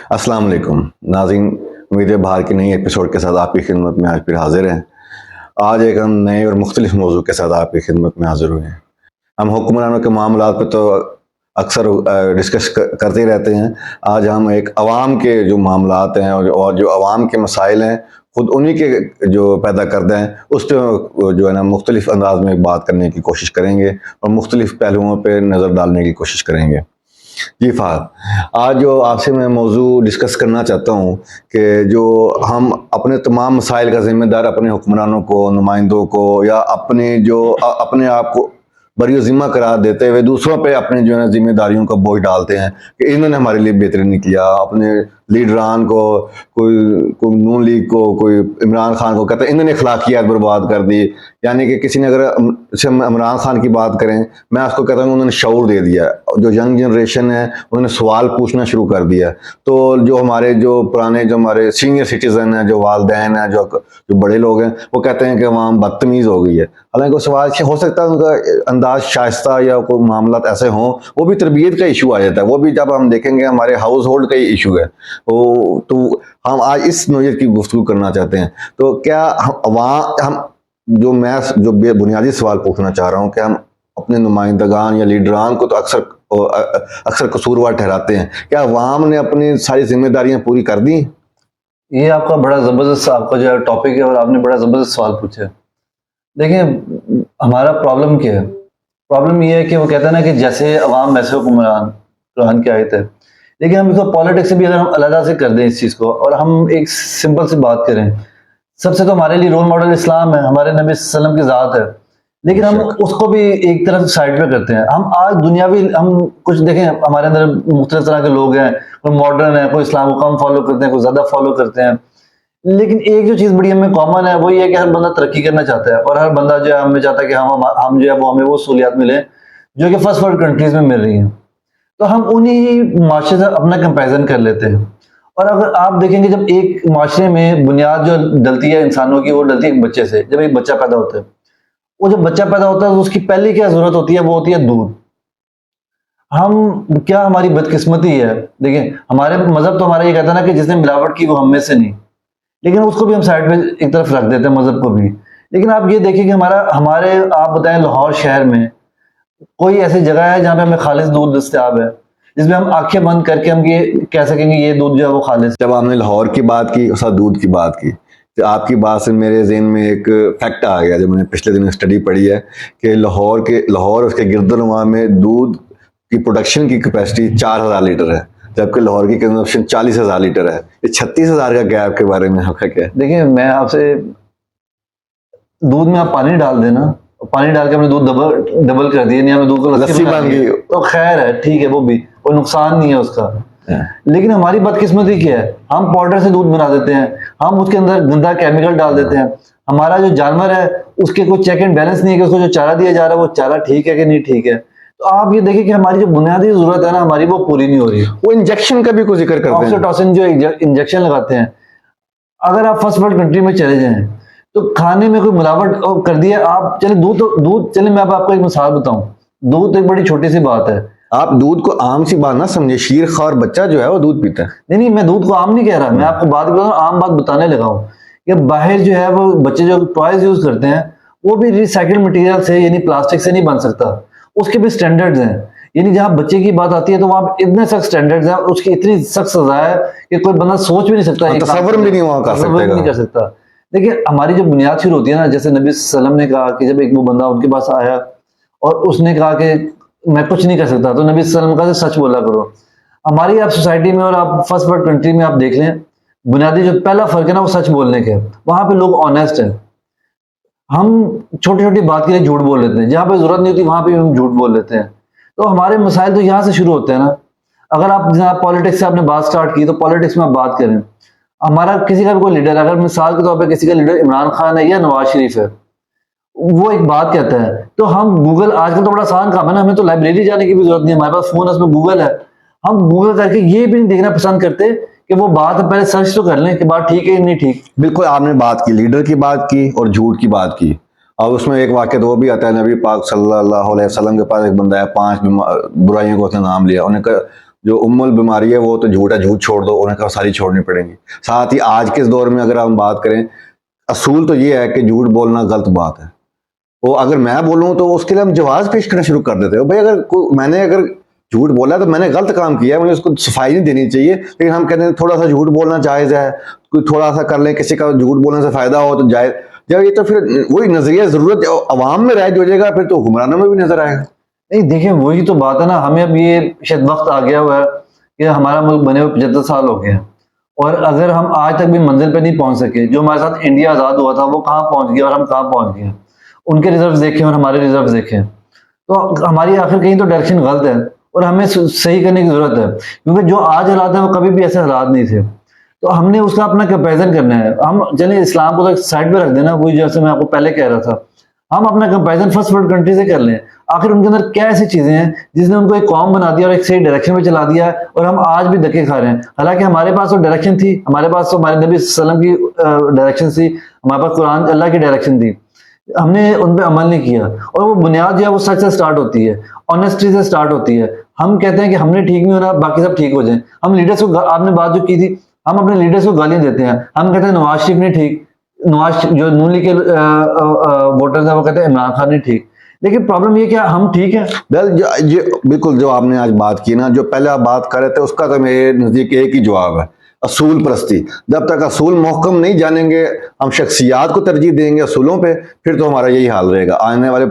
अस्सलाम वालेकुम नाज़रीन, उम्मीद है बाहर की नई एपिसोड के साथ आपकी खिदमत में आज फिर हाजिर हैं। आज एक हम नए और मुख्तलिफ मौजू के साथ आपकी खिदमत में हाजिर हुए हैं। हम हुक्मरानों के मामलात पे तो अक्सर डिस्कस करते ही रहते हैं। आज हम एक अवाम के जो मामलात हैं और जो अवाम के मसाइल हैं, खुद उन्हीं के जो पैदा करते हैं, उस पर जो है ना मुख्तलिफ अंदाज में बात करने की कोशिश करेंगे और मुख्तलिफ पहलुओं पर नज़र डालने की कोशिश करेंगे। जी फ़ाद, आज जो आपसे मैं मौजू डिस्कस करना चाहता हूँ कि जो हम अपने तमाम मसाइल का ज़िम्मेदार अपने हुक्मरानों को, नुमाइंदों को या अपने जो अपने आप को बरी ज़िम्मा करार देते हुए दूसरों पे अपने जो है ज़िम्मेदारियों का बोझ डालते हैं कि इन्होंने हमारे लिए बेहतरी नहीं किया। अपने लीडरान को, कोई नून लीग को, कोई इमरान खान को कहते हैं इन्होंने अखलाकियात बर्बाद कर दी। यानी कि किसी ने अगर जैसे हम इमरान खान की बात करें, मैं उसको कहता हूँ उन्होंने शऊर दे दिया। जो यंग जनरेशन है उन्होंने सवाल पूछना शुरू कर दिया। तो जो हमारे जो पुराने जो हमारे सीनियर सिटीज़न हैं, जो वालदैन हैं, जो बड़े लोग हैं, वो कहते हैं कि वहाँ बदतमीज़ हो गई है। हालांकि वो सवाल हो सकता है उनका अंदाज शाइस्ता या कोई मामला ऐसे हों, वो भी तरबियत का इशू आ जाता है। वो भी जब हम देखेंगे हमारे हाउस होल्ड का ही इशू है। तो हम आज इस नोयत की गुफ्तगू करना चाहते हैं। तो क्या हम जो बुनियादी सवाल पूछना चाह रहा हूँ कि हम अपने नुमाइंदगान या लीडरान को तो अक्सर कसूरवार ठहराते हैं, क्या अवाम ने अपनी सारी जिम्मेदारियां पूरी कर दी? ये आपका बड़ा ज़बरदस्त आपका जो टॉपिक है और आपने बड़ा ज़बरदस्त सवाल पूछा है। देखिए, हमारा प्रॉब्लम क्या है? प्रॉब्लम ये है कि वो कहते हैं ना कि जैसे अवाम वैसे हुक्मरान, कुरान की आयत है। लेकिन हम इसको पॉलिटिक्स से भी अगर हम अलग से कर दें इस चीज़ को और हम एक सिंपल सी बात करें, सबसे तो हमारे लिए रोल मॉडल इस्लाम है, हमारे नबी सल्लल्लाहु अलैहि वसल्लम की ज़ात है। लेकिन हम उसको भी एक तरफ साइड पे करते हैं। हम आज दुनियावी हम कुछ देखें, हमारे अंदर मुख्तलिफ तरह के लोग हैं, कोई मॉडर्न है, कोई इस्लाम को कम फॉलो करते हैं, कोई ज़्यादा फॉलो करते हैं। लेकिन एक जो चीज़ बड़ी हमें कॉमन है वो ये है कि हर बंदा तरक्की करना चाहता है और हर बंदा जो है हमें चाहता है कि हम जो है वो हमें वो सहूलियात मिले जो कि फर्स्ट वर्ल्ड कंट्रीज़ में मिल रही हैं। तो हम उन्हीं माशरे से अपना कंपैरिजन कर लेते हैं। और अगर आप देखेंगे, जब एक माशरे में बुनियाद जो डलती है इंसानों की, वो डलती है एक बच्चे से। जब एक बच्चा पैदा होता है, वो जब बच्चा पैदा होता है तो उसकी पहली क्या ज़रूरत होती है? वो होती है दूध। क्या हमारी बदकिस्मती है? देखिए, हमारे मज़हब तो हमारा ये कहता है ना कि जिसने मिलावट की वो हम में से नहीं। लेकिन उसको भी हम साइड पे एक तरफ रख देते हैं, मज़हब को भी। लेकिन आप ये देखिए कि आप बताएं लाहौर शहर में कोई ऐसी जगह है जहाँ पे हमें खालिस दूध दस्तयाब है, जिसमें हम आंखें बंद करके हम ये कह सकेंगे ये दूध जो है वो खालिस। जब आपने लाहौर की बात की और साथ दूध की बात की, तो आपकी बात से मेरे ज़हन में एक फैक्ट आ गया, जब मैंने पिछले दिन स्टडी पढ़ी है कि लाहौर उसके गिरदनुमा में दूध की प्रोडक्शन की कैपेसिटी 4000 लीटर है, जबकि लाहौर की कंजप्शन 40,000 लीटर है। ये 36,000 का गैप के बारे में आपका क्या है? देखिए, मैं आपसे, दूध में आप पानी डाल देना, पानी डाल के हमने दूध डबल कर दिया, नहीं हमें दूध को लस्सी बन गई तो खैर है, ठीक है, वो भी कोई नुकसान नहीं है उसका। लेकिन हमारी बदकिस्मती क्या है? हम पाउडर से दूध बना देते हैं, हम उसके अंदर गंदा केमिकल डाल देते हैं। हमारा जो जानवर है उसके कोई चेक एंड बैलेंस नहीं है कि उसको जो चारा दिया जा रहा है वो चारा ठीक है कि नहीं ठीक है। तो आप ये देखिए कि हमारी जो बुनियादी जरूरत है ना हमारी, वो पूरी नहीं हो रही। वो इंजेक्शन का भी कोई जिक्र करते हैं, ऑक्सीटोसिन जो इंजेक्शन लगाते हैं। अगर आप फर्स्ट वर्ल्ड कंट्री में चले जाएं तो खाने में कोई मिलावट कर दिया आप, चले दूध चले, मैं आपको एक मिसाल बताऊं। दूध एक बड़ी छोटी सी बात है। आप दूध को आम सी बात ना समझे, शीर खार बच्चा जो है वो दूध पीता है। नहीं, मैं दूध को आम नहीं कह रहा, मैं आपको बात कर रहा हूँ, आम बात बताने लगा हूँ कि बाहर जो है वो बच्चे जो टॉयज यूज करते हैं वो भी रिसाइकिल मटेरियल से, यानी प्लास्टिक से नहीं बन सकता। उसके भी स्टैंडर्ड्स हैं। यानी जहाँ बच्चे की बात आती है तो वहाँ इतने सख्त स्टैंडर्ड्स हैं, उसकी इतनी सख्त सजा है कि कोई बंदा सोच भी नहीं सकता, तसव्वुर भी नहीं कर सकता। देखिए, हमारी जो बुनियाद शुरू होती है ना, जैसे नबी सल्लम ने कहा कि जब एक वो बंदा उनके पास आया और उसने कहा कि मैं कुछ नहीं कर सकता, तो नबी सल्लम ने कहा सच बोला करो। हमारी आप सोसाइटी में और आप फर्स्ट वर्ल्ड कंट्री में आप देख लें, बुनियादी जो पहला फर्क है ना वो सच बोलने के। वहां पे लोग ऑनेस्ट हैं। हम छोटी छोटी बात के लिए झूठ बोल लेते हैं, जहां पे जरूरत नहीं होती वहां पे हम झूठ बोल लेते हैं। तो हमारे मसाइल तो यहाँ से शुरू होते हैं ना। अगर आप जनाब पॉलिटिक्स से आपने बात स्टार्ट की, तो पॉलिटिक्स में आप बात करें, हमारा किसी का भी कोई लीडर, अगर मिसाल के तौर पे किसी का लीडर इमरान खान है या नवाज शरीफ है, वो एक बात कहता है तो हम गूगल, आजकल तो बड़ा आसान काम है ना, हमें तो लाइब्रेरी जाने की भी जरूरत नहीं, हमारे पास फोन है, उसमें गूगल है। हम गूगल करके ये भी नहीं देखना पसंद करते कि वो बात पहले सर्च तो कर लें कि बात ठीक है नहीं ठीक। बिल्कुल, आपने बात की, लीडर की बात की और झूठ की बात की, और उसमें एक वाक़या तो वो भी आता है, नबी पाक सल्लल्लाहु अलैहि वसल्लम के पास एक बंदा है, 5 बुराइयों को उसने नाम लिया, उन्हें जो उम्मुल बीमारी है वो तो झूठ है, झूठ छोड़ दो, उन्हें कहा सारी छोड़नी पड़ेंगी। साथ ही आज के इस दौर में अगर हम बात करें, असूल तो ये है कि झूठ बोलना गलत बात है। वो अगर मैं बोलूँ तो उसके लिए हम जवाब पेश करना शुरू कर देते हो। भाई मैंने अगर झूठ बोला तो मैंने गलत काम किया है, मुझे उसको सफाई नहीं देनी चाहिए। लेकिन हम कहते हैं थोड़ा सा झूठ बोलना जायज़ है, कोई थोड़ा सा कर ले, किसी का झूठ बोलने से फायदा हो तो जायज़। जब ये तो फिर वही नजरिया ज़रूरत अवाम में राइज हो जाएगा, फिर तो हुक्मरानों में भी नजर आएगा। नहीं देखिए, वही तो बात है ना, हमें अब ये शायद वक्त आ गया हुआ है कि हमारा मुल्क बने हुए 75 साल हो गए हैं, और अगर हम आज तक भी मंजिल पे नहीं पहुंच सके, जो हमारे साथ इंडिया आज़ाद हुआ था वो कहाँ पहुंच गया और हम कहाँ पहुंच गए। उनके रिजर्व देखें और हमारे रिजर्व देखें, तो हमारी आखिर कहीं तो डायरेक्शन गलत है और हमें सही करने की जरूरत है, क्योंकि जो आज हालात है वो कभी भी ऐसे हालात नहीं थे। तो हमने उसका अपना कंपेरिजन करना है। हम चलिए इस्लाम को तो साइड पे रख देना, वही जैसे मैं आपको पहले कह रहा था, हम अपना कंपेरिजन फर्स्ट वर्ल्ड कंट्री से कर लें। आखिर उनके अंदर क्या ऐसी चीजें हैं जिसने उनको एक कौम बना दिया और एक सही डायरेक्शन में चला दिया है, और हम आज भी धक्के खा रहे हैं। हालांकि हमारे पास तो डायरेक्शन थी, हमारे पास तो हमारे नबी सल्लल्लाहु अलैहि वसल्लम की डायरेक्शन थी, हमारे पास कुरान अल्लाह की डायरेक्शन थी, हमने उन पर अमल नहीं किया। और वो बुनियाद जो है वो सच से स्टार्ट होती है, ऑनेस्टी से स्टार्ट होती है। हम कहते हैं कि हमने ठीक नहीं होना, बाकी सब ठीक हो जाए। हम लीडर्स को, आपने बात जो की थी, हम अपने लीडर्स को गालियां देते हैं, हम कहते हैं नवाज शरीफ ने ठीक, नवाज जो नून लीग के वोटर्स हैं वो कहते हैं इमरान खान ने ठीक। लेकिन प्रॉब्लम ये क्या हम ठीक है? वेल ये बिल्कुल जो आपने आज बात की ना, जो पहले आप बात कर रहे थे उसका तो मेरे नज़दीक एक ही जवाब है, असूल परस्ती। जब तक असूल महकम नहीं जानेंगे, हम शख्सियात को तरजीह देंगे असूलों पे, फिर तो हमारा यही हाल रहेगा। आने वाले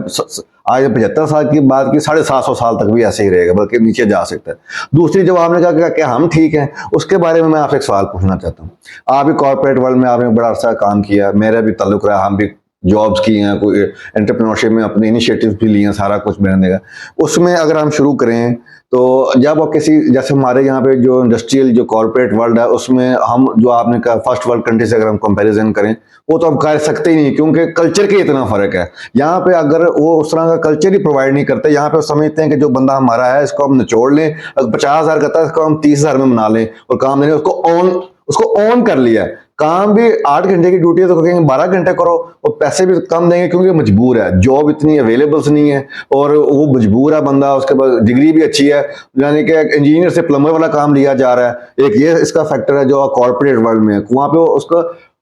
आज 75 साल की बात की, 750 साल तक भी ऐसे ही रहेगा, बल्कि नीचे जा सकता है। दूसरी जब आपने कहा क्या हम ठीक हैं, उसके बारे में मैं आपसे एक सवाल पूछना चाहता हूँ। आप भी कॉर्पोरेट वर्ल्ड में आपने बड़ा अर्सा काम किया, मेरा भी ताल्लुक रहा, हम भी जॉब्स की हैं, कोई एंटरप्रेन्योरशिप में अपने इनिशिएटिव भी लिए हैं, सारा कुछ मिलने का। उसमें अगर हम शुरू करें तो जब आप किसी, जैसे हमारे यहाँ पे जो इंडस्ट्रियल जो कॉर्पोरेट वर्ल्ड है, उसमें हम जो आपने कहा फर्स्ट वर्ल्ड कंट्री से अगर हम कंपैरिजन करें, वो तो हम कर सकते ही नहीं, क्योंकि कल्चर के इतना फ़र्क है। यहाँ पे अगर वो उस तरह का कल्चर ही प्रोवाइड नहीं करते, यहाँ पे वो समझते हैं कि जो बंदा हमारा है इसको हम निचोड़ लें, अगर 50,000 करता है इसको हम 30,000 में बना लें और काम देने, उसको ऑन कर लिया है। काम भी 8 घंटे की ड्यूटी है तो कहेंगे 12 घंटे करो, और पैसे भी कम देंगे क्योंकि मजबूर है, जॉब इतनी अवेलेबल्स नहीं है और वो मजबूर है बंदा, उसके पास डिग्री भी अच्छी है, यानी कि इंजीनियर से प्लम्बर वाला काम लिया जा रहा है। एक ये इसका फैक्टर है जो कॉर्पोरेट वर्ल्ड में है, वहाँ पे उसका।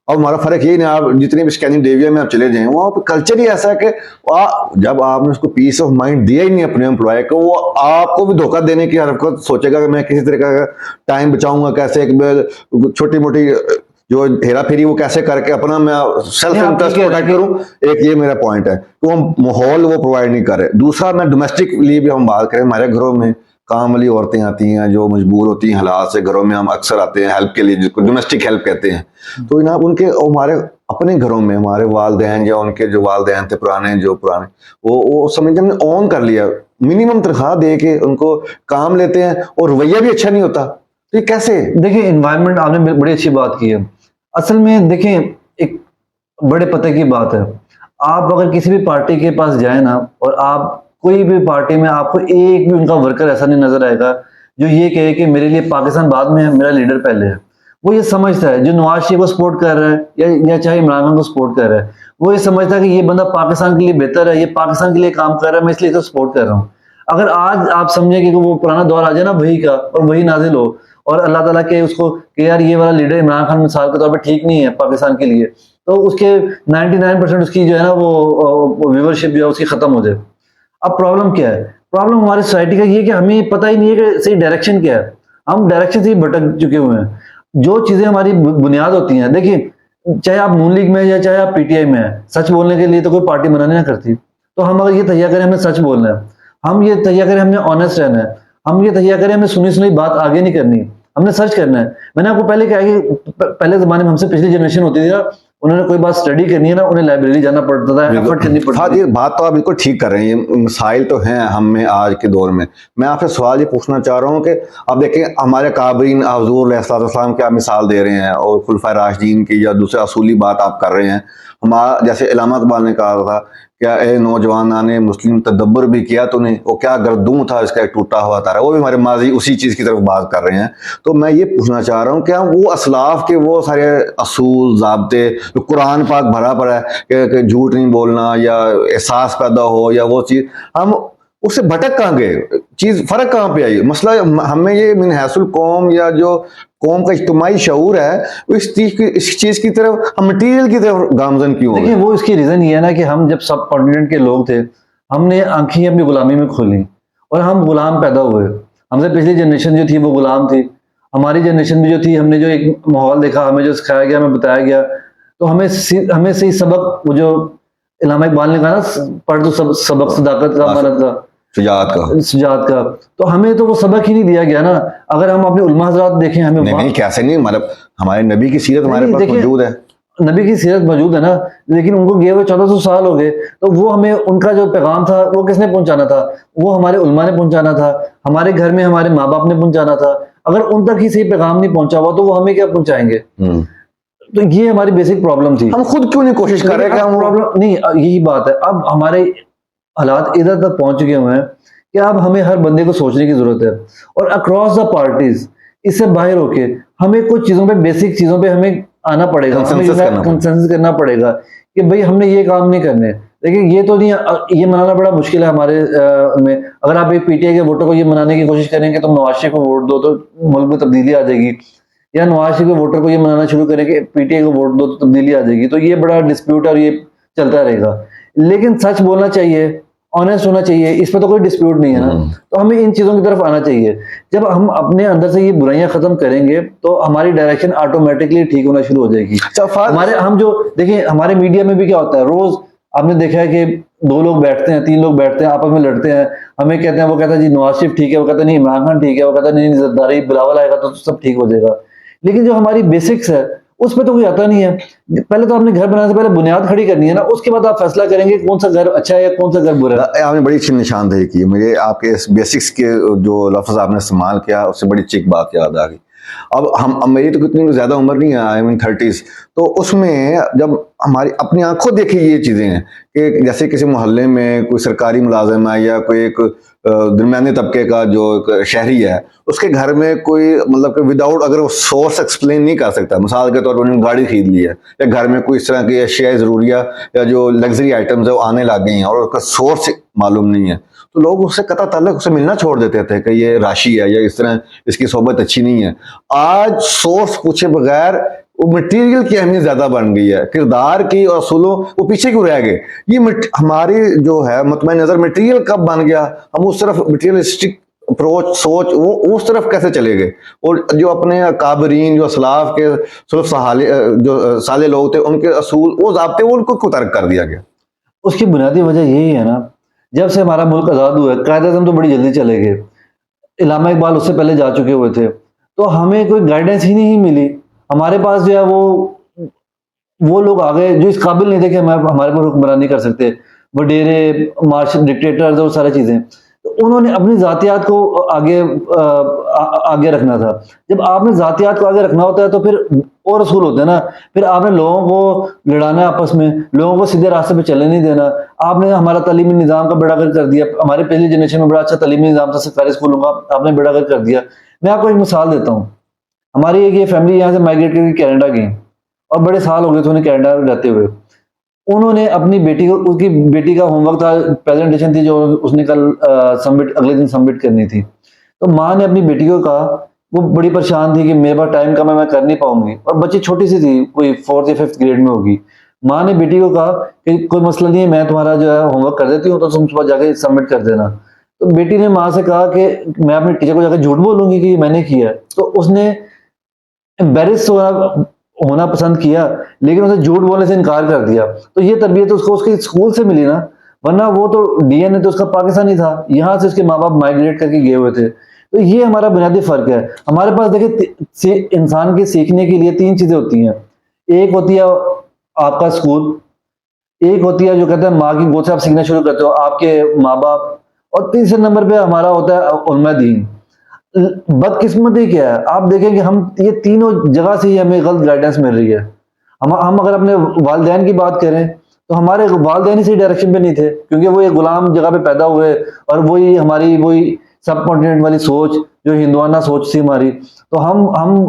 अब हमारा फर्क यही नहीं, आप जितनी भी स्कैंडिनेविया में आप चले जाएं, वहाँ पे कल्चर ही ऐसा है कि जब आपने उसको पीस ऑफ माइंड दिया ही नहीं अपने एम्प्लॉय को, वो आपको भी धोखा देने की हरकत सोचेगा कि मैं किसी तरीके का टाइम बचाऊंगा, कैसे छोटी मोटी जो हेरा फेरी वो कैसे करके अपना मैं सेल्फ इंटरेस्ट प्रोटेक्ट करूं। एक ये मेरा पॉइंट है, तो हम माहौल वो प्रोवाइड नहीं कर रहे। दूसरा, मैं डोमेस्टिकली भी हम बात करें, हमारे घरों में काम वाली औरतें आती हैं जो मजबूर होती हैं हालात से, घरों में हम अक्सर आते हैं हेल्प के लिए, जिसको डोमेस्टिक हेल्प कहते हैं। तो ना उनके हमारे अपने घरों में हमारे वालदैन या उनके जो वालदैन थे पुराने वो समझ हमने ऑन कर लिया, मिनिमम तनख्वाह दे के उनको काम लेते हैं और रवैया भी अच्छा नहीं होता। तो ये कैसे? देखिए, इन्वायरमेंट आपने बड़ी अच्छी बात की है। असल में देखिए, एक बड़े पते की बात है, आप अगर किसी भी पार्टी के पास जाए ना, और आप कोई भी पार्टी में आपको एक भी उनका वर्कर ऐसा नहीं नजर आएगा जो ये कहे कि मेरे लिए पाकिस्तान बाद में है, मेरा लीडर पहले है। वो ये समझता है, जो नवाज शरीफ को सपोर्ट कर रहा है या चाहे इमरान खान को सपोर्ट कर रहा है, वो ये समझता है कि ये बंदा पाकिस्तान के लिए बेहतर है, ये पाकिस्तान के लिए काम कर रहा है, मैं इसलिए इसको सपोर्ट कर रहा हूँ। अगर आज आप समझे कि वो पुराना दौर आ जाए ना वही का, और वही नाजिल हो, और अल्लाह ताला के उसको कि यार ये वाला लीडर इमरान खान मिसाल के तौर पे ठीक नहीं है पाकिस्तान के लिए, तो उसके 99% उसकी जो है ना वो व्यूवरशिप जो है उसकी खत्म हो जाए। अब प्रॉब्लम क्या है? प्रॉब्लम हमारी सोसाइटी का ये है कि हमें पता ही नहीं है कि सही डायरेक्शन क्या है, हम डायरेक्शन से ही भटक चुके हुए हैं। जो चीजें हमारी बुनियाद होती हैं, देखिए चाहे आप नून लीग में या चाहे आप पीटीआई में है, सच बोलने के लिए तो कोई पार्टी मना नहीं करती। तो हम अगर ये तैयार करें हमें सच बोलना है, हम ये तैयार करें हमने ऑनेस्ट रहना है, हम ये तैयार करें हमें सुनी सुनी बात आगे नहीं करनी, हमने सर्च करना है। मैंने आपको पहले कहा कि पहले जमाने में हमसे पिछली जनरेशन होती थी ना, उन्होंने कोई बात स्टडी करनी है ना, उन्हें लाइब्रेरी जाना पड़ता था, एफर्ट करनी पड़ती थी। हाँ, ये बात तो आप बिल्कुल ठीक कर रहे हैं, ये मसाइल तो हैं हम में आज के दौर में। मैं आपसे सवाल ये पूछना चाह रहा हूँ कि आप देखें हमारे काबरीन हुज़ूर अलैहिस्सलाम की आप मिसाल दे रहे हैं और खुलफाए राशिदीन की या दूसरे असूली बात आप कर रहे हैं। हमारा जैसे इल्लामा इक़बाल ने कहा था, क्या ए नौजवानाने मुस्लिम तदब्बर भी किया तूने, वो क्या गर्दूं था इसका एक टूटा हुआ तारा। वो भी हमारे माजी उसी चीज़ की तरफ बात कर रहे हैं। तो मैं ये पूछना चाह रहा हूँ, क्या वो असलाफ के वो सारे असूल ज़ाब्ते जो कुरान पाक भरा पड़ा है कि झूठ नहीं बोलना या एहसास पैदा हो या वो चीज़, हम उससे भटक कहाँ गए, चीज फर्क कहाँ पे आई, मसला हमें ये मिन हैसुल कौम या जो कौम का इज्तिमाई शऊर है वो इस चीज की तरफ, हम मटीरियल की तरफ गामजन क्यों हो देखिए गए? वो इसकी रीजन ये है ना कि हम जब सब कॉन्टिनेंट के लोग थे, हमने आंखें अपनी गुलामी में खोली और हम गुलाम पैदा हुए। हमसे पिछली जनरेशन जो थी वो गुलाम थी, हमारी जनरेशन भी जो थी, हमने जो एक माहौल देखा, हमें जो सिखाया गया, हमें बताया गया, तो हमें से सबक, वो जो इलामा इकबाल ने कहा ना, पढ़ तो सब सबक सदाकत का, अमानत का, शुजाअत का। शुजाअत का, तो हमें तो वो सबक ही नहीं दिया गया ना। अगर हम अपने उलमा हज़रात देखें, हमें नहीं कैसे नहीं, मतलब हमारे नबी की सीरत हमारे नहीं, पास देखिए, मौजूद है। नबी की सीरत मौजूद है ना, लेकिन उनको गए हुए 1400 साल हो गए, तो वो हमें उनका जो पैगाम था वो किसने पहुंचाना था? वो हमारे उलमा ने पहुंचाना था, हमारे घर में हमारे माँ बाप ने पहुंचाना था। अगर उन तक ही सही पैगाम नहीं पहुंचा हुआ तो वो हमें क्या पहुंचाएंगे? तो ये हमारी बेसिक प्रॉब्लम थी। हम खुद क्यों नहीं कोशिश कर रहे कि हम प्रॉब्लम नहीं, यही बात है। अब हमारे हालात इधर तक पहुंच चुके हुए हैं कि अब हमें हर बंदे को सोचने की जरूरत है, और अक्रॉस द पार्टीज, इससे बाहर होके हमें कुछ चीजों पे, बेसिक चीजों पे हमें आना पड़ेगा, हमें कंसेंसस करना पड़ेगा कि भाई हमने ये काम नहीं करने। देखिए ये तो नहीं, ये मनाना बड़ा मुश्किल है हमारे में। अगर आप एक पीटीआई के वोटर को ये मनाने की कोशिश करेंगे तुम नवाज शरीफ को वोट दो तो मुल्क में तब्दीली आ जाएगी, या नवाज शरीफ के वोटर को ये मनाना शुरू करेंगे पीटीआई को वोट दो तो तब्दीली आ जाएगी, तो ये बड़ा डिस्प्यूट और ये चलता रहेगा। लेकिन सच बोलना चाहिए, ऑनेस्ट होना चाहिए, इस पर तो कोई डिस्प्यूट नहीं है ना। तो हमें इन चीजों की तरफ आना चाहिए। जब हम अपने अंदर से ये बुराइयां खत्म करेंगे तो हमारी डायरेक्शन ऑटोमेटिकली ठीक होना शुरू हो जाएगी। हमारे हम जो देखिए, हमारे मीडिया में भी क्या होता है, रोज आपने देखा है कि 2 लोग बैठते हैं, 3 लोग बैठते हैं, आपस में लड़ते हैं, हमें कहते हैं, वो कहता है जी नवाज शरीफ ठीक है, वो कहता है नहीं इमरान खान ठीक है, वो कहता है नहीं जरदारी बिलावल आएगा तो सब ठीक हो जाएगा। लेकिन जो हमारी बेसिक्स है उस पर तो कोई आता नहीं है। पहले तो आपने घर बनाने से पहले बुनियाद खड़ी करनी है ना, उसके बाद आप फैसला करेंगे कौन सा घर अच्छा है या कौन सा घर बुरा है। आपने बड़ी अच्छी निशानदेही की, मुझे आपके इस बेसिक्स के जो लफ्ज आपने इस्तेमाल किया उससे बड़ी अच्छी बात याद आ गई। अब मेरी तो कितनी ज्यादा उम्र नहीं है, आई मीन 30s, तो उसमें जब हमारी अपनी आंखों देखी ये चीजें हैं कि जैसे किसी मोहल्ले में कोई सरकारी मुलाजिम है या कोई एक दरमियाने तबके का जो एक शहरी है, उसके घर में कोई मतलब कि विदाउट, अगर वो सोर्स एक्सप्लेन नहीं कर सकता, मिसाल के तौर पर उन्होंने गाड़ी खरीद ली है या घर में कोई इस तरह की अशिया ज़रूरिया या जो लग्जरी आइटम्स है वो आने लग गई हैं और उसका सोर्स मालूम नहीं है, तो लोग उससे कता ताल्लुक, उससे मिलना छोड़ देते थे कि ये राशि है या इस तरह इसकी सोबत अच्छी नहीं है। आज सोर्स पूछे बगैर वो मटेरियल की अहमियत ज्यादा बन गई है, किरदार की और असूलों वो पीछे क्यों रह गए? ये हमारी जो है मुतमईन नजर मटेरियल कब बन गया, हम उस तरफ मटेरियलिस्टिक अप्रोच सोच वो उस तरफ कैसे चले गए, और जो अपने काबरीन जो असलाफ के सिर्फ सहाले जो साले लोग थे उनके असूल वो ज़ाब्ते वो उनको तर्क कर दिया गया। उसकी बुनियादी वजह यही है ना, जब से हमारा मुल्क आज़ाद हुआ है कायदे तो बड़ी जल्दी चले गए, इलामा इकबाल उससे पहले जा चुके हुए थे, तो हमें कोई गाइडेंस ही नहीं मिली। हमारे पास जो है वो लोग आ गए जो इस काबिल नहीं थे कि हमारे पर हुक्मरान नहीं कर सकते, वडेरे, मार्शल डिक्टेटर्स और सारी चीजें, तो उन्होंने अपनी जातियात को आगे रखना था। जब आपने जातियात को आगे रखना होता है तो फिर और असूल होते हैं ना, फिर आपने लोगों को लड़ाना है आपस में, लोगों को सीधे रास्ते पे चलने नहीं देना। आपने हमारा तालीमी निज़ाम का बेड़ागर्क कर दिया, हमारी पहली जनरेशन में बड़ा अच्छा तालीमी निज़ाम था सरकारी स्कूलों का, आपने बेड़ागर्क कर दिया। मैं आपको एक मिसाल देता हूँ, हमारी एक ये फैमिली यहाँ से माइग्रेट करके कनाडा गई और बड़े साल हो गए थे उन्हें कनाडा रहते हुए। उन्होंने अपनी बेटी को, उसकी बेटी का होमवर्क था, प्रेजेंटेशन थी जो उसने कल सबमिट, अगले दिन सबमिट करनी थी, तो माँ ने अपनी बेटी को कहा, वो बड़ी परेशान थी कि मेरे पास टाइम कम है, मैं कर नहीं पाऊंगी, और बच्ची छोटी सी थी, कोई 4th या 5th ग्रेड में होगी। माँ ने बेटी को कहा कि कोई मसला नहीं है, मैं तुम्हारा जो है होमवर्क कर देती हूँ, तो तुम सुबह जाके सबमिट कर देना। तो बेटी ने माँ से कहा कि मैं अपनी टीचर को जाकर झूठ बोलूंगी कि मैंने किया, तो उसने एम्बेरस होना पसंद किया, लेकिन उसे झूठ बोलने से इनकार कर दिया। तो ये तरबियत उसको उसके स्कूल से मिली ना, वरना वो तो डीएनए तो उसका पाकिस्तानी था, यहाँ से उसके माँ बाप माइग्रेट करके गए हुए थे। तो ये हमारा बुनियादी फर्क है। हमारे पास देखिए, इंसान के सीखने के लिए 3 चीजें होती हैं। एक होती है आपका स्कूल, एक होती है जो कहते हैं माँ की गोद से आप सीखना शुरू करते हो, आपके माँ बाप, और तीसरे नंबर पे हमारा होता है उलमा दीन। बदकिस्मती क्या है, आप देखें कि हम ये तीनों जगह से ही हमें गलत गाइडेंस मिल रही है। हम अगर अपने वालिदैन की बात करें तो हमारे वालिदैन इसी डायरेक्शन पे नहीं थे, क्योंकि वो एक गुलाम जगह पे पैदा हुए, और वही हमारी वही सब कॉन्टिनेंट वाली सोच जो हिंदुआना सोच थी हमारी, तो हम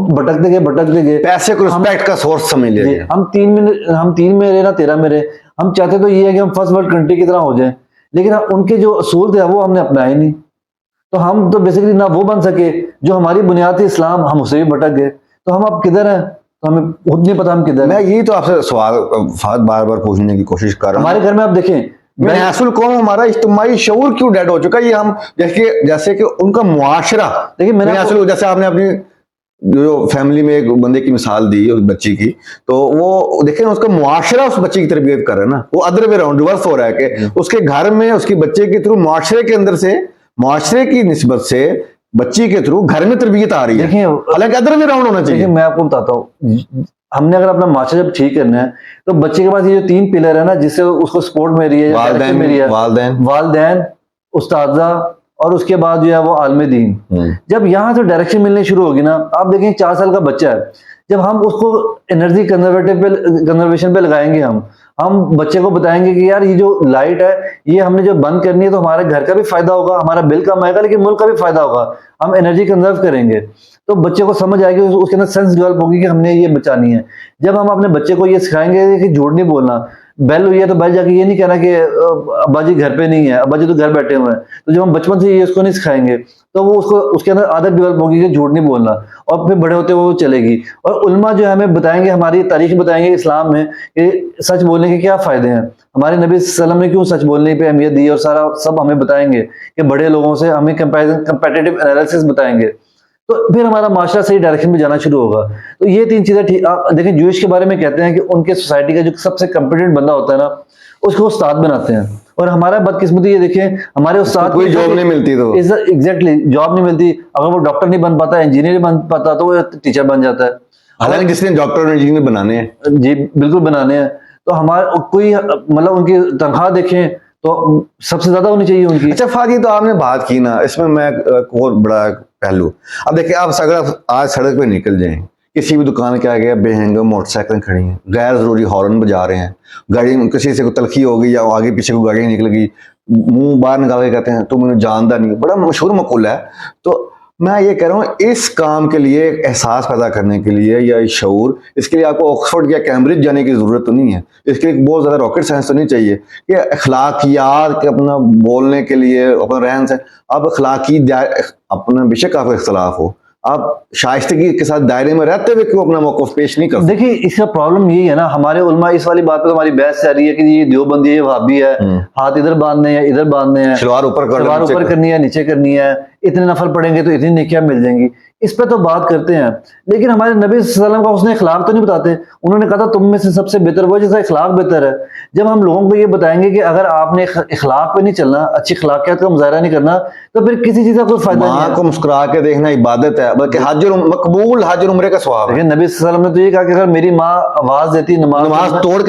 भटकते गए, पैसे को रिस्पेक्ट का सोर्स समझ लिया। हम 3 में रहे ना 13 में रहे। हम चाहते तो ये है कि हम फर्स्ट वर्ल्ड कंट्री की तरह हो जाए, लेकिन उनके जो असूल थे वो हमने अपनाए नहीं। तो हम तो बेसिकली ना वो बन सके जो हमारी बुनियाद थी इस्लाम, हम उससे भी भटक गए। तो हम अब किधर हैं, तो हमें खुद नहीं पता हम किधर मैं हैं। यही तो आपसे सवाल फाद बार बार पूछने की कोशिश कर रहा हूँ। हमारे घर में आप देखें, मैं असल कौम, हमारा इज्तिमाई शऊर क्यों डेड हो चुका है? ये हम जैसे कि उनका मुआशरा, देखिए मैंने असल जैसे आपने अपनी जो फैमिली में एक बंदे की मिसाल दी उस बच्ची की, तो वो देखें उसका मुआशरा उस बच्ची की तरबियत कर रहा है ना, वो अदर वे राउंड रिवर्स हो रहा है कि उसके घर में उसकी बच्चे के थ्रू मुआशरे के अंदर से, मुआशरे की निस्बत से बच्ची के थ्रू घर में तरबियत आ रही है, देखिए हालांकि अदर वे राउंड होना देखिए चाहिए। मैं आपको बताता हूँ, हमने अगर अपना माशरा जब ठीक करना है तो बच्चे के पास ये जो 3 पिलर है ना, जिससे उसको सपोर्ट मिल रही है, वालदैन, मिल रही है, वालदैन, उस्तादा और उसके बाद जो है वो आलम दीन। जब यहाँ से डायरेक्शन मिलने शुरू होगी ना, आप देखें 4 साल का बच्चा है, जब हम उसको एनर्जी कंजर्वेशन पे लगाएंगे, हम बच्चे को बताएंगे कि यार ये जो लाइट है ये हमने जो बंद करनी है तो हमारे घर का भी फायदा होगा, हमारा बिल कम आएगा, लेकिन मुल्क का भी फायदा होगा, हम एनर्जी कंजर्व करेंगे, तो बच्चे को समझ आएगी, उसके अंदर सेंस डेवलप होगी कि हमने ये बचानी है। जब हम अपने बच्चे को ये सिखाएंगे कि झूठ नहीं बोलना, बेल हुई है तो बेल जाके ये नहीं कहना कि अब्बा जी घर पे नहीं है, अब्बा जी तो घर बैठे हुए हैं, तो जब हम बचपन से ये उसको नहीं सिखाएंगे तो वो उसको उसके अंदर आदत डेवलप होगी कि झूठ नहीं बोलना, और फिर बड़े होते हुए वो चलेगी। और उलमा जो है हमें बताएंगे, हमारी तारीख बताएंगे इस्लाम में कि सच बोलने के क्या फायदे हैं, हमारे नबी सल्लल्लाहु अलैहि वसल्लम ने क्यों सच बोलने पे अहमियत दी, और सारा सब हमें बताएंगे कि बड़े लोगों से हमें कंपैरेटिव एनालिसिस बताएंगे, तो फिर हमारा माशरा सही डायरेक्शन में जाना शुरू होगा। तो ये 3 चीजें ठीक। आप देखें जूश के बारे में कहते हैं कि उनके सोसाइटी का जो सबसे कॉम्पिटेंट बंदा होता है ना, उसको उस्ताद बनाते हैं, और हमारा बदकिस्मती ये देखें, हमारे उस्ताद कोई जॉब नहीं मिलती, तो एग्जैक्टली जॉब नहीं मिलती। अगर वो डॉक्टर नहीं बन पाता, इंजीनियर नहीं बन पाता, तो वो टीचर बन जाता है। हालांकि जिसने डॉक्टर और इंजीनियर बनाने हैं, जी बिल्कुल बनाने हैं, तो हमारा कोई मतलब उनकी तनख्वाह देखें तो सबसे ज्यादा होनी चाहिए उनकी। अच्छा फादी, तो आपने बात की ना, इसमें मैं एक और बड़ा पहलू, अब देखिए आप अगर आज सड़क पे निकल जाएं, किसी भी दुकान के आगे बेहंगा मोटरसाइकिल खड़ी हैं, गैर जरूरी हॉर्न बजा रहे हैं, गाड़ी में किसी से कोई तलखी हो गई या आगे पीछे कोई गाड़ी निकल गई, मुंह बाहर निकाल के कहते हैं तुम मुझे जानता नहीं, बड़ा मशहूर मकूल है। तो मैं ये कह रहा हूँ, इस काम के लिए एहसास पैदा करने के लिए या शऊर, इसके लिए आपको ऑक्सफोर्ड या कैम्ब्रिज जाने की जरूरत तो नहीं है, इसके लिए बहुत ज्यादा रॉकेट साइंस तो नहीं चाहिए कि अखलाकियात के अपना बोलने के लिए, अपना रहन सहन, अब अखलाकी अपना बेशक आपका इख्तलाफ हो, आप शाइस्तगी के साथ दायरे में रहते हुए क्यों अपना मौक़िफ़ पेश नहीं करते? देखिए इसका प्रॉब्लम यही है ना, हमारे उलमा इस वाली बात पे तो हमारी बहस चल रही है कि ये देवबंदी है, वहाबी है, हाथ इधर बांधने हैं, इधर बांधने हैं, सलवार ऊपर करनी है, नीचे करनी है, इतने नफल पड़ेंगे तो इतनी नेकियां मिल जाएंगी, इस पे तो बात करते हैं। लेकिन हमारे नबी सल्लल्लाहु अलैहि वसल्लम का उसने इखलाक तो नहीं बताते, उन्होंने कहा था तुम में से सबसे बेहतर वो जिसका इखलाक बेहतर है। जब हम लोगों को ये बताएंगे कि अगर आपने इखलाक पे नहीं चलना, अच्छी अखलाकियत का मुजाहरा नहीं करना, तो फिर किसी चीज का कोई फायदा नहीं है। को मुस्कुरा के देखना इबादत है, बल्कि मकबूल हज और उम्रे का सवाब है। लेकिन नबी सल्लल्लाहु अलैहि वसल्लम ने तो ये कहा कि अगर मेरी माँ आवाज देती, नमाज तोड़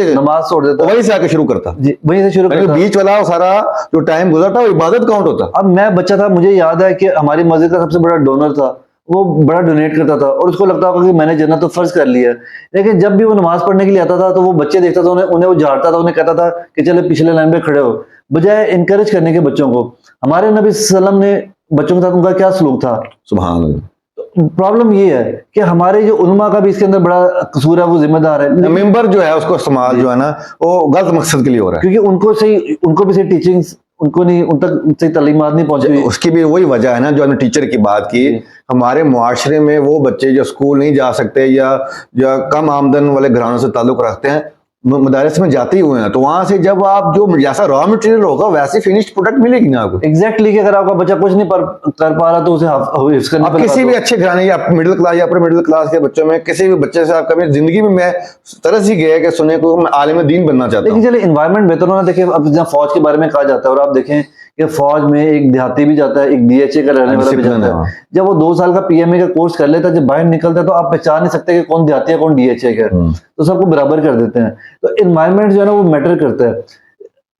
देता, वहीं से आके शुरू करता, जी वहीं से शुरू करता, बीच वाला सारा जो टाइम गुजरता वो इबादत काउंट होता। अब मैं बच्चा था, मुझे याद है कि हमारी मस्जिद का सबसे बड़ा डोनर था, वो बड़ा डोनेट करता था, और उसको लगता था कि मैंने जन्नत तो फर्ज कर लिया है। लेकिन जब भी वो नमाज पढ़ने के लिए आता था तो वो बच्चे देखता था, उन्हें वो झाड़ता था, उन्हें कहता था कि चले पिछले लाइन पे खड़े हो, बजाय इनकरेज करने के बच्चों को। हमारे नबी सल्लल्लाहु अलैहि वसल्लम ने बच्चों के साथ उनका क्या सलूक था? सुभान अल्लाह। प्रॉब्लम ये है कि हमारे जो उलमा का भी इसके अंदर बड़ा कसूर है, वो जिम्मेदार है। मेंबर जो है उसको इस्तेमाल जो है ना वो गलत मकसद के लिए हो रहा है, क्योंकि उनको भी सही टीचिंग्स, उनको नहीं, उन तक सही तालीमात नहीं पहुंची। उसकी भी वही वजह है ना जो हमने टीचर की बात की, हमारे मुआशरे में वो बच्चे जो स्कूल नहीं जा सकते या कम आमदन वाले घरानों से ताल्लुक रखते हैं, मदारस में जाते ही हुए हैं, तो वहां से जब आप जो जैसा रॉ मटेरियल होगा वैसे फिनिश्ड प्रोडक्ट मिलेगी ना आपको। एग्जैक्टली कि अगर आपका बच्चा कुछ नहीं कर पा रहा तो उसे हिफ्ज़ करना आप किसी भी अच्छे घराने या मिडिल क्लास या अपर मिडिल क्लास के बच्चों में, किसी भी बच्चे से आप कभी जिंदगी में, मैं तरस ही गया कि सुने को मैं आलिम दीन बनना चाहता हूँ। लेकिन चलिए इन्वायरमेंट बेहतर होना। देखिए अब जहाँ फौज के बारे में कहा जाता है, और आप देखें कि फौज में एक देहाती भी जाता है, एक DHA का रहने वाला भी जाता है। जब वो 2 साल का PMA का कोर्स कर लेता है, जब बाहर निकलता है तो आप पहचान नहीं सकते कि कौन देहाती है कौन DHA का, तो सबको बराबर कर देते हैं। तो इन्वायरमेंट जो है ना वो मैटर करता है,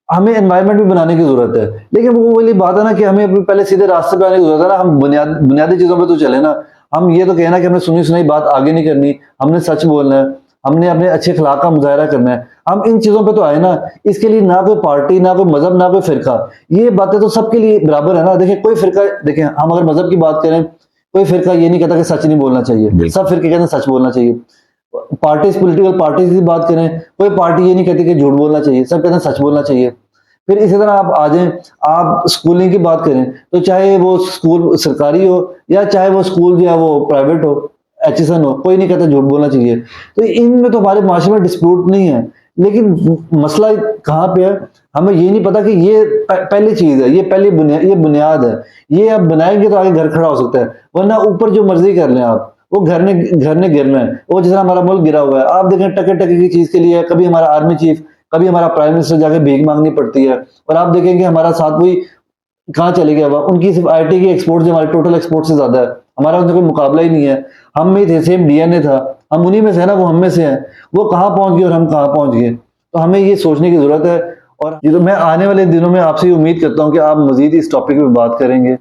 हमें एनवायरनमेंट भी बनाने की जरूरत है। लेकिन वो वाली बात है ना कि हमें पहले सीधे रास्ते पे आने की जरूरत है ना, हम बुनियादी चीजों पे तो चले ना। हम ये तो कहना कि हमने सुनी सुनाई बात आगे नहीं करनी, हमने सच बोलना है, हमने अपने अच्छे अखलाक का मुजाहरा करना है, हम इन चीजों पे तो आए ना। इसके लिए ना कोई पार्टी, ना कोई मजहब, ना कोई फिरका, ये बातें तो सबके लिए बराबर है ना। देखिए कोई फिरका, देखें हम अगर मजहब की बात करें, कोई फिरका ये नहीं कहता कि सच नहीं बोलना चाहिए, सब फिरके कहते हैं सच बोलना चाहिए। पार्टीज, पॉलिटिकल पार्टीज की बात करें, कोई पार्टी ये नहीं कहती कि झूठ बोलना चाहिए, सब कहते हैं सच बोलना चाहिए। फिर इसी तरह आप आ जाएं, आप स्कूलिंग की बात करें तो चाहे वो स्कूल सरकारी हो या चाहे वो स्कूल जो है वो प्राइवेट हो, एचएसएन हो, कोई नहीं कहता झूठ बोलना चाहिए। तो इनमें तो हमारे माशरे में डिस्प्यूट नहीं है, लेकिन मसला कहाँ पे है, हमें ये नहीं पता कि ये पहली चीज है, ये पहली बुनियाद है। ये आप बनाएंगे तो आगे घर खड़ा हो सकता है, वरना ऊपर जो मर्जी कर लें आप, वो घर ने गिरना है। वो जिस तरह हमारा मुल्क गिरा हुआ है, आप देखें टके टके की चीज के लिए कभी हमारा आर्मी चीफ, कभी हमारा प्राइम मिनिस्टर जाके भीख मांगनी पड़ती है, और आप देखेंगे हमारा साथ वही कहाँ चले गया हुआ। उनकी सिर्फ आईटी की एक्सपोर्ट जो हमारे टोटल एक्सपोर्ट से ज्यादा है, हमारा उनसे कोई मुकाबला ही नहीं है। हम में थे, सेम डीएनए था, हम उन्हीं में से है ना, वो हम में से हैं। वो कहाँ पहुंच गए और हम कहाँ पहुंच गए, तो हमें ये सोचने की जरूरत है। और ये तो मैं आने वाले दिनों में आपसे उम्मीद करता हूँ कि आप मजीद इस टॉपिक पे बात करेंगे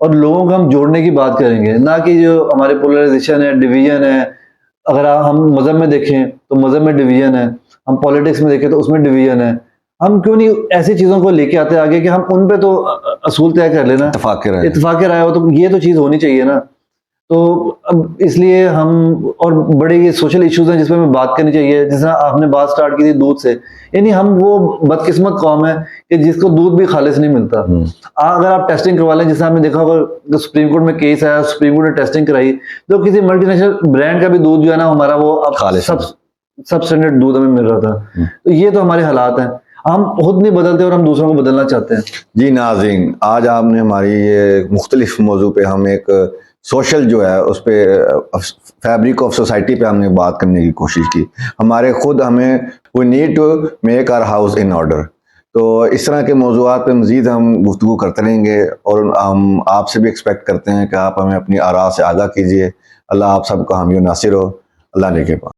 और लोगों को हम जोड़ने की बात करेंगे, ना कि जो हमारे पोलराइजेशन है, डिवीजन है। अगर हम मजहब में देखें तो मजहब में डिवीजन है, हम पॉलिटिक्स में देखें तो उसमें डिवीजन है। हम क्यों नहीं ऐसी चीजों को लेके आते आगे कि हम उन पे तो असूल तय कर लेना, इत्तेफाक राय हो, तो ये तो चीज होनी चाहिए ना। तो अब इसलिए हम, और बड़े ये सोशल इश्यूज हैं जिसपे हमें बात करनी चाहिए। जैसे आपने बात स्टार्ट की थी दूध से, यानी हम वो बदकिस्मत कौम है कि जिसको दूध भी खालिस नहीं मिलता। अगर आप टेस्टिंग करवा लें, जैसे आपने देखा होगा सुप्रीम कोर्ट में केस आया, सुप्रीम कोर्ट ने टेस्टिंग कराई, तो किसी मल्टीनेशनल ब्रांड का भी दूध जो है ना हमारा, वो अब सब स्टैंडर्ड दूध हमें मिल रहा था। तो ये तो हमारे हालात हैं, हम खुद नहीं बदलते और हम दूसरों को बदलना चाहते हैं। जी नाज़रीन, आज आपने हमारी ये मुख्तलिफ मौजू पे हम एक सोशल जो है उस पर फैब्रिक ऑफ सोसाइटी पे हमने बात करने की कोशिश की। हमें we need to make our house in order. तो इस तरह के मौजूआत पे मज़ीद हम गुफ्तगू करते रहेंगे, और हम आपसे भी एक्सपेक्ट करते हैं कि आप हमें अपनी आरा से आगाह कीजिए। अल्लाह आप सबका हामी नासिर हो। अल्लाह ने के पास।